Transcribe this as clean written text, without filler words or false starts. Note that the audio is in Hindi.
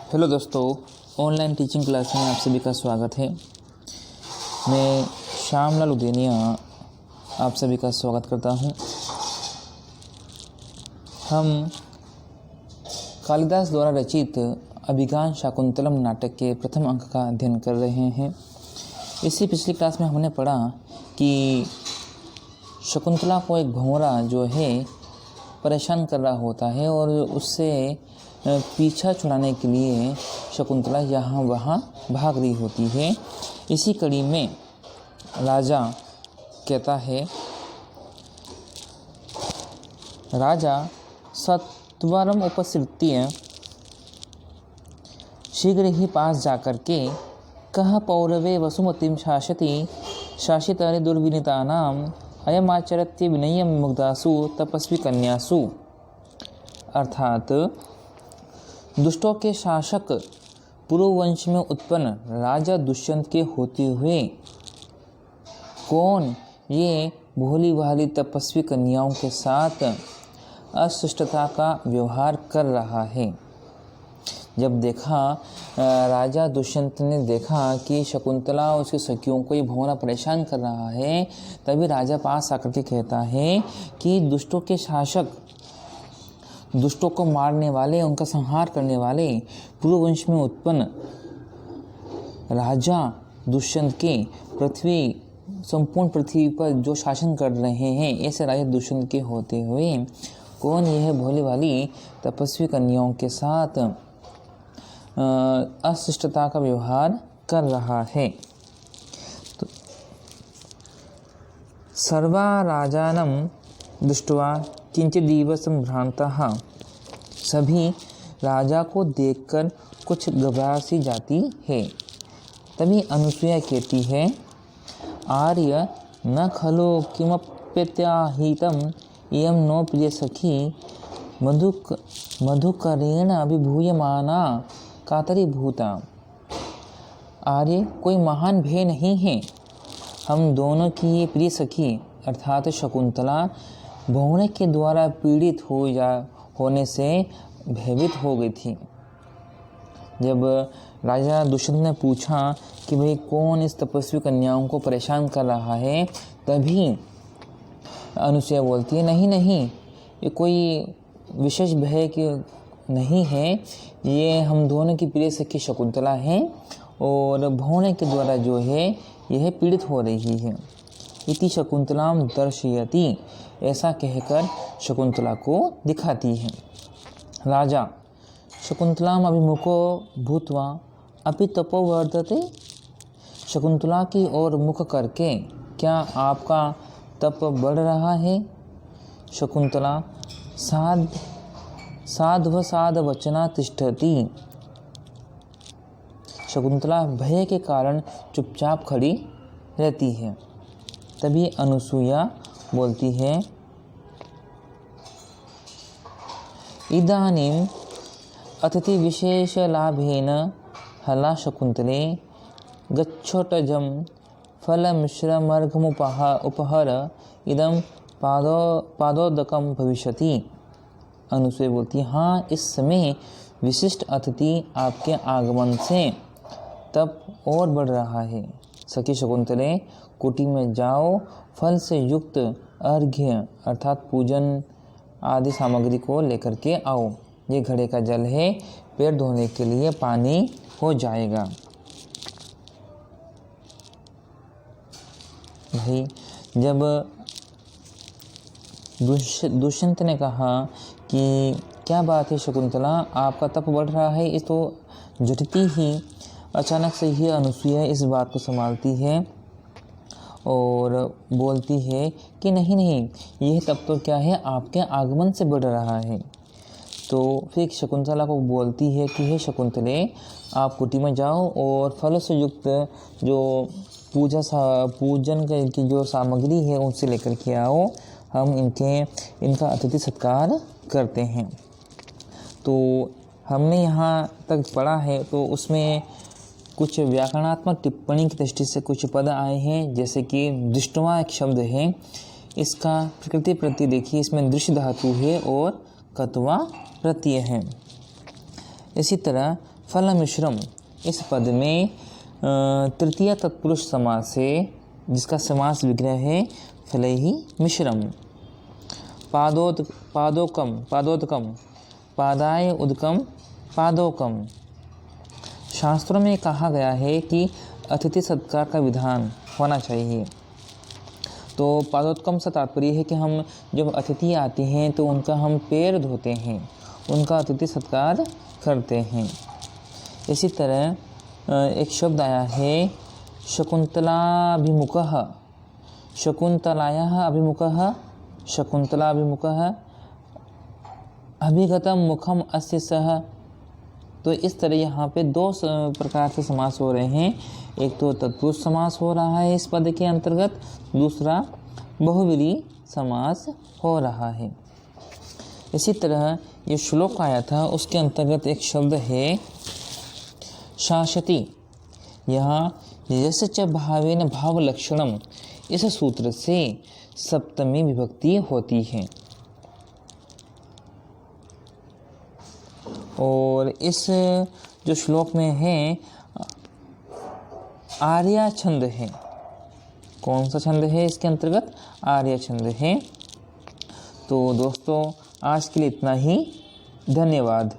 हेलो दोस्तों, ऑनलाइन टीचिंग क्लास में आप सभी का स्वागत है। मैं श्यामलाल उदेनिया आप सभी का स्वागत करता हूं। हम कालिदास द्वारा रचित अभिज्ञान शाकुंतलम नाटक के प्रथम अंक का अध्ययन कर रहे हैं। इसी पिछली क्लास में हमने पढ़ा कि शकुंतला को एक भंवरा जो है परेशान कर रहा होता है और उससे पीछा छुड़ाने के लिए शकुंतला यहाँ वहाँ भाग रही होती है। इसी कड़ी में राजा कहता है, राजा सत्वरम उपसृत्य शीघ्र ही पास जाकर के कह पौरवे वसुमतीम शासितानि दुर्विनीतानाम अयमाचरत्य विनयम मुग्धासु तपस्वी कन्यासु। अर्थात दुष्टों के शासक पुरुवंश में उत्पन्न राजा दुष्यंत के होते हुए कौन ये भोली भाली तपस्वी कन्याओं के साथ अशिष्टता का व्यवहार कर रहा है। जब देखा राजा दुष्यंत ने देखा कि शकुंतला और उसकी सखियों को ये भंवरा परेशान कर रहा है, तभी राजा पास आकर के कहता है कि दुष्टों के शासक, दुष्टों को मारने वाले, उनका संहार करने वाले पुरुवंश में उत्पन्न राजा दुष्यंत के संपूर्ण पृथ्वी पर जो शासन कर रहे हैं, ऐसे राजा दुष्यंत के होते हुए कौन यह भोली भाली तपस्वी कन्याओं के साथ अशिष्टता का व्यवहार कर रहा है। तो सर्वा राजानम दृष्ट्वा किंचिदीव संभ्रांतः, सभी राजा को देखकर कुछ घबराहट सी जाती है। तभी अनुसूया कहती है, आर्य न खलो किमप्यत्याहितम इयं नो प्रिय सखी मधुकरेण अभिभूयमाना कातरीभूता। आर्य, कोई महान भय नहीं है। हम दोनों की ये प्रिय सखी अर्थात शकुंतला भंवरे के द्वारा पीड़ित होने से भयभीत हो गई थी। जब राजा दुष्यंत ने पूछा कि भाई कौन इस तपस्वी कन्याओं को परेशान कर रहा है, तभी अनुसूया बोलती है, नहीं, ये कोई विशेष भय की नहीं है, ये हम दोनों की प्रिय सखी शकुंतला है और भंवरे के द्वारा जो है यह पीड़ित हो रही है। इति शकुंतलाम दर्शयति, ऐसा कहकर शकुंतला को दिखाती है। राजा शकुंतलाम अभिमुखो भूत्वा अपि तपो वर्धते, शकुंतला की ओर मुख करके क्या आपका तप बढ़ रहा है? शकुंतला साध वचना तिष्ठति, शकुंतला भय के कारण चुपचाप खड़ी रहती है। तभी अनुसूया बोलती है, इदानीं अतिथि विशेष लाभेन हला शकुंतले गच्छोटजं फलमिश्रमर्घमुपहर इदं पादोदकं भविष्यति। अनुसूया बोलती है, हाँ, इस समय विशिष्ट अतिथि आपके आगमन से तप और बढ़ रहा है। सखी शकुंतले, कुटी में जाओ, फल से युक्त अर्घ्य अर्थात पूजन आदि सामग्री को लेकर के आओ। ये घड़े का जल है, पैर धोने के लिए पानी हो जाएगा। भाई, जब दुष्यंत ने कहा कि क्या बात है शकुंतला, आपका तप बढ़ रहा है, इस तो झटती ही अचानक से ही अनुसूया इस बात को संभालती है और बोलती है कि नहीं, यह तप तो क्या है, आपके आगमन से बढ़ रहा है। तो फिर शकुंतला को बोलती है कि हे शकुंतले, आप कुटी में जाओ और फल से युक्त जो पूजन की जो सामग्री है उनसे लेकर के आओ, हम इनका अतिथि सत्कार करते हैं। तो हमने यहाँ तक पढ़ा है, तो उसमें कुछ व्याकरणात्मक टिप्पणी की दृष्टि से कुछ पद आए हैं, जैसे कि दृष्टवा एक शब्द है, इसका प्रकृति प्रत्यय देखिए, इसमें दृश्य धातु है और कत्वा प्रत्यय है। इसी तरह फलमिश्रम, इस पद में तृतीय तत्पुरुष समास है, जिसका समास विग्रह है फलैहि मिश्रम। पादोकम, पादाय उदकम, पादोकम। शास्त्रों में कहा गया है कि अतिथि सत्कार का विधान होना चाहिए। तो पादोत्कम से तात्पर्य है कि हम जब अतिथि आते हैं तो उनका हम पैर धोते हैं, उनका अतिथि सत्कार करते हैं। इसी तरह एक शब्द आया है शकुंतलाभिमुखः, शकुंतलायाः अभिमुखः, शकुंतलाभिमुखः, अभिगतम मुखम अस्य सह। तो इस तरह यहाँ पे दो प्रकार से समास हो रहे हैं। एक तो तत्पुरुष समास हो रहा है इस पद के अंतर्गत, दूसरा बहुव्रीहि समास हो रहा है। इसी तरह ये श्लोक आया था उसके अंतर्गत एक शब्द है शासति। यहाँ यस्य च भावेन भावलक्षणम, इस सूत्र से सप्तमी विभक्ति होती है। और इस जो श्लोक में है आर्या छंद है। कौन सा छंद है इसके अंतर्गत? आर्या छंद है। तो दोस्तों आज के लिए इतना ही। धन्यवाद।